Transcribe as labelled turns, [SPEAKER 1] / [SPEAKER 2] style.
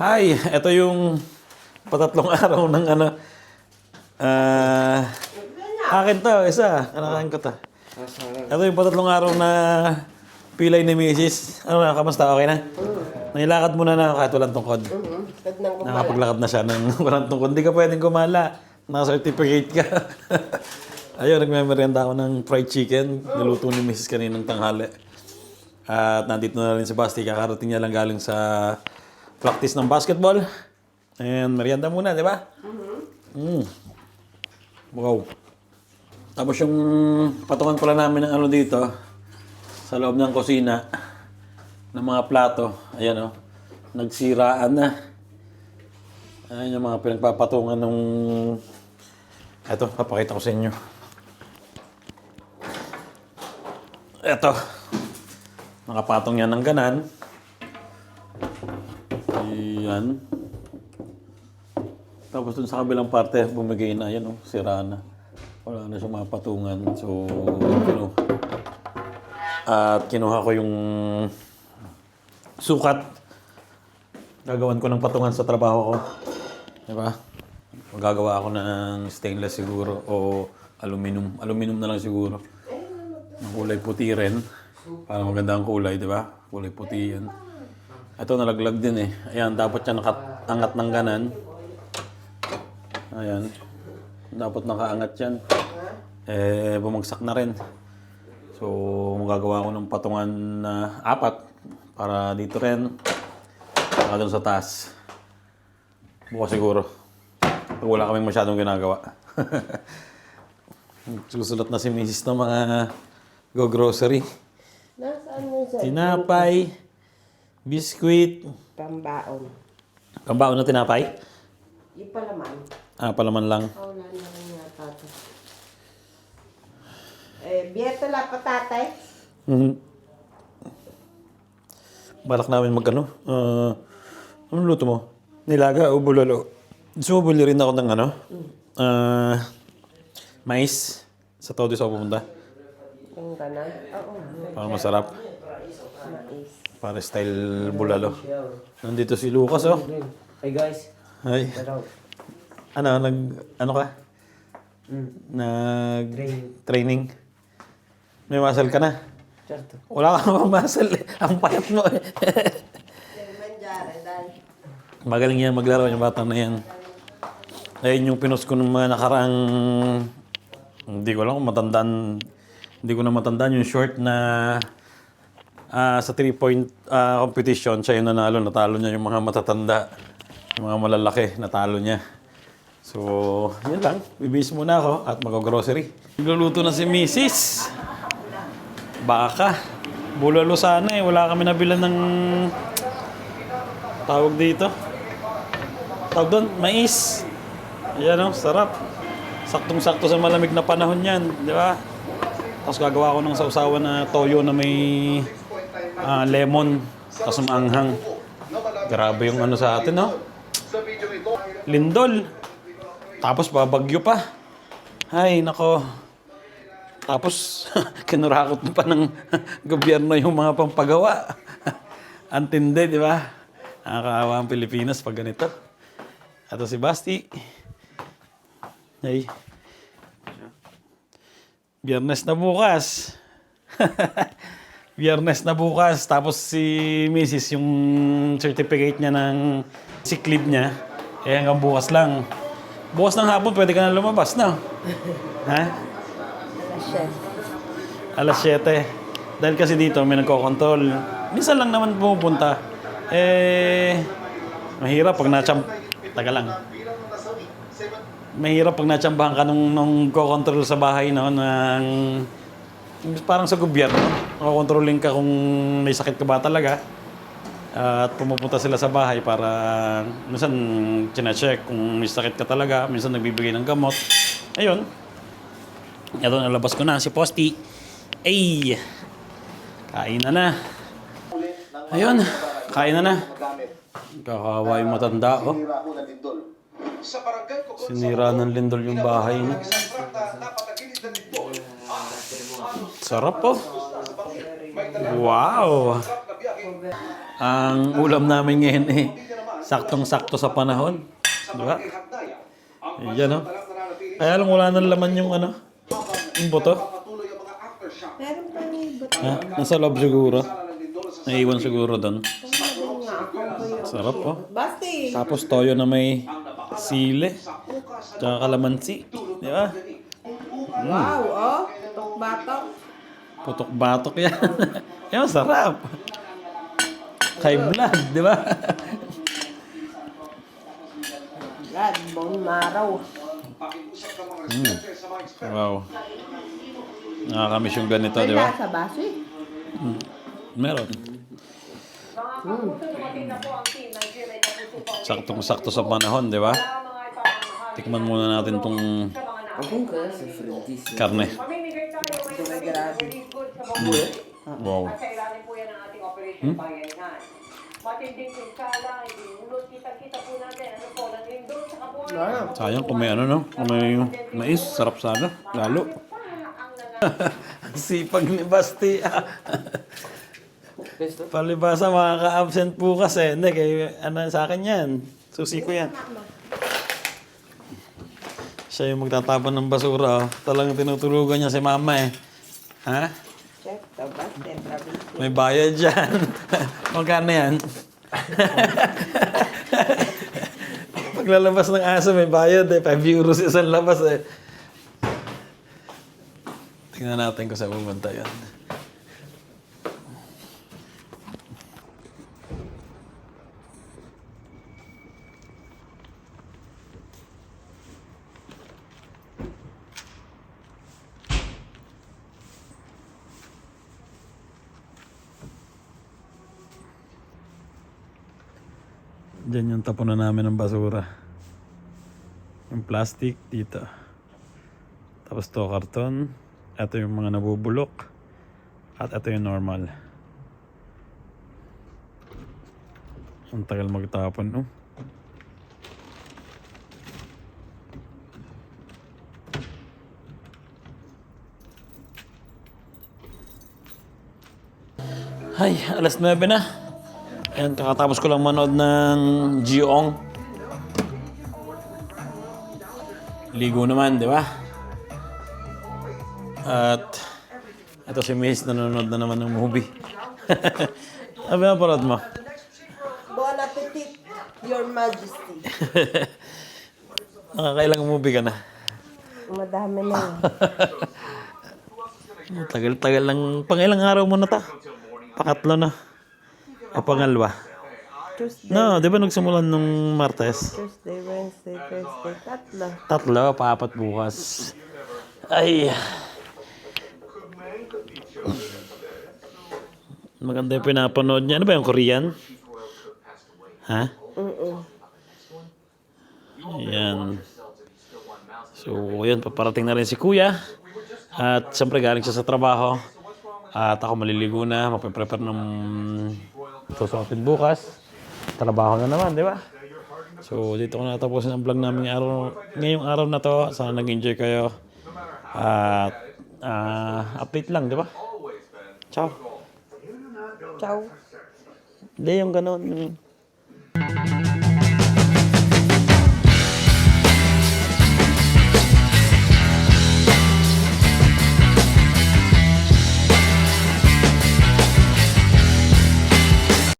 [SPEAKER 1] Hi, ito yung patatlong araw ng ano. Akin to, isa. Kanakain ko to. Ito yung patatlong araw na pilay ni Mrs. Ano na, kamusta? Okay na? Nailakad muna na kahit walang tungkod. Nakapaglakad na siya ng walang tungkod. Hindi ka pwedeng kumala. Naka-certificate ka. Ayun, nagme-merienda ako ng fried chicken. Niluto ni Mrs. kaninang tanghali. At nandito na rin si Basti. Kakarating niya lang galing sa practice ng basketball. And merienda muna, di ba? Wow. Tapos yung patungan pala namin ng ano dito, sa loob ng kusina, ng mga plato. Ayan o. Nagsiraan na. Ayan yung mga pinagpapatungan nung... Eto, papakita ko sa inyo. Eto. Nakapatong yan ng ganan. Ayan. Tapos dun sa kabilang parte, bumigay na. Ayan o, sira na. Wala na siyang mga patungan. So, at kinuha ko yung sukat. Gagawan ko ng patungan sa trabaho ko. Diba? Magagawa ako ng stainless siguro o aluminum. Aluminum na lang siguro. Ng kulay puti rin. Para maganda ang kulay, diba? Kulay puti yan. Ito nalaglag din eh. Ayan, dapat yan nakaangat ng ganan. Ayan. Dapat nakaangat yan. Eh, bumagsak na rin. So, magagawa ko ng patungan na 4 para dito rin. Saka doon sa taas. Bukas siguro. Pag wala kaming masyadong ginagawa. Susulat na si Mrs. ng mga go-grocery.
[SPEAKER 2] Nasaan mo sa
[SPEAKER 1] Tinapay, biskuit.
[SPEAKER 2] pambaon?
[SPEAKER 1] Pambaon na tinapay?
[SPEAKER 2] Ipalaman.
[SPEAKER 1] Palaman lang.
[SPEAKER 2] Wala na rin yata ito. Biyeta la patatay.
[SPEAKER 1] Balak namin magkano. Anong luto mo? Nilaga o bulalo? Sumubuli rin ako ng ano? Mais. Sa todo sa pumunta.
[SPEAKER 2] Yung ganan? Oo.
[SPEAKER 1] Para masarap.
[SPEAKER 2] Mais.
[SPEAKER 1] Para style bulalo. Nandito si Lucas, oh.
[SPEAKER 3] Hey guys.
[SPEAKER 1] Ay. Ano ka? Training. May muscle ka na?
[SPEAKER 3] Certo.
[SPEAKER 1] Wala ka naman muscle eh. Ang payat mo eh. Magaling yan maglaro yung bata na yan. Ayun yung pinost ko ng mga nakaraang... Hindi ko lang kung matandaan. Hindi ko na matandaan yung short na... sa 3-point competition, siya yung nanalo. Natalo niya yung mga matatanda. Yung mga malalaki, natalo niya. So, yun lang. Bibis muna ako at mag-grocery. Nagluluto na si Mrs. Baka. Bulalo sana eh. Wala kami nabilan ng... Tawag dito. Tawag doon, mais. Ayan o, sarap. Saktong-sakto sa malamig na panahon yan. Di ba? Tapos gagawa ko ng sausawan na toyo na may lemon. Tapos maanghang. Grabe yung ano sa atin, no? Lindol. Tapos babagyo pa. Ay, nako. Tapos, kinurakot pa ng gobyerno yung mga pampagawa. Antindi, di ba? Nakakaawa ang Pilipinas pag ganito. Ito si Basti. Ay. Biyernes na bukas. Biyernes na bukas. Tapos si Mrs. yung certificate niya ng sick leave niya. Eh hanggang bukas lang. Bukas ng hapon, pwede ka na lumabas, no? Ha? Alas 7. Dahil kasi dito may nagko-control. Minsan lang naman pumupunta. Eh, mahirap pag Taga lang. Mahirap pag natsambahan ka nung ko-control sa bahay, no? Parang sa gobyerno. Makokontrolin ka kung may sakit ka ba talaga. At pumupunta sila sa bahay para minsan chine-check kung may sakit ka talaga. Minsan nagbibigay ng gamot. Ayun. Ito, nalabas ko na si Posti. Ay! Kain na na. Ayun. Kain na na. Kakawa yung matanda, oh. Sinira ng lindol yung bahay niya. Sarap, oh. Wow! Ang ulam namin ngayon eh, Saktong-sakto sa panahon. Di ba? Yan, no? Kaya lang wala nang laman yung ano, yung buto.
[SPEAKER 2] Meron pa rin iba.
[SPEAKER 1] Ha? Nasa loob siguro. Naiwan siguro doon. Sarap, oh.
[SPEAKER 2] Basti!
[SPEAKER 1] Tapos toyo na may sile. Tsaka kalamansi. Di ba?
[SPEAKER 2] Wow, oh. Tok-batok.
[SPEAKER 1] Putok-batok yan. Yan, sarap. High blood, di ba?
[SPEAKER 2] Yan, bone marrow.
[SPEAKER 1] Wow. Nakakamiss yung ganito,
[SPEAKER 2] May
[SPEAKER 1] di ba?
[SPEAKER 2] lasa basi.
[SPEAKER 1] Meron. Saktong-sakto sa panahon, di ba? Tikman muna natin tong karne. Wow. Sayang kung may ano, no? Kung may mais, sarap sana. Lalo. Ang sipag ni Basti. Palibasa makaka-absent bukas eh. Hindi, ano sa akin yan. Susi ko yan. Siya yung magtatapon ng basura. Oh. Talagang tinutulugan niya si mama eh. Ha?
[SPEAKER 2] Check the basti.
[SPEAKER 1] May bayad dyan. Magkano yan? Paglalabas ng aso may bayad eh. 5 euros isang labas eh. Tingnan natin kung saan pumunta yan. Diyan yung tapunan namin ng basura. Yung plastic dito. Tapos to karton. Ito yung mga nabubulok. At ito yung normal. Ang tagal magtapon, no? Ay, alas 9 na. Ayan, kakatapos ko lang manood ng Ji-ong. Ligo naman, di ba? At ito si Miss, nanonood na naman ng movie. Ano ba napanood mo?
[SPEAKER 2] Bon appetit, Your Majesty.
[SPEAKER 1] Nakakailang movie ka na?
[SPEAKER 2] Madami na yun.
[SPEAKER 1] Tagal-tagal lang. Pangilang araw mo na ta? Pangatlo na. O pangalwa?
[SPEAKER 2] Tuesday,
[SPEAKER 1] No, di ba nagsimulan nung Martes?
[SPEAKER 2] Tuesday, Wednesday, Thursday, tatlo.
[SPEAKER 1] Tatlo, paapat bukas. Ay. Maganda yung pinapanood niya. Ano ba yung Korean? Ha? Ayan. So, yun. Paparating na rin si Kuya. At siyempre galing siya sa trabaho. At ako maliligo na. Magpe-prepare ng susuotin bukas. Trabaho na naman, di ba? So, dito ko natapusin ang vlog namin ngayong araw na to. Sana nag-enjoy kayo. At update lang, di ba? Ciao.
[SPEAKER 2] Ciao.
[SPEAKER 1] Hindi, yung gano'n.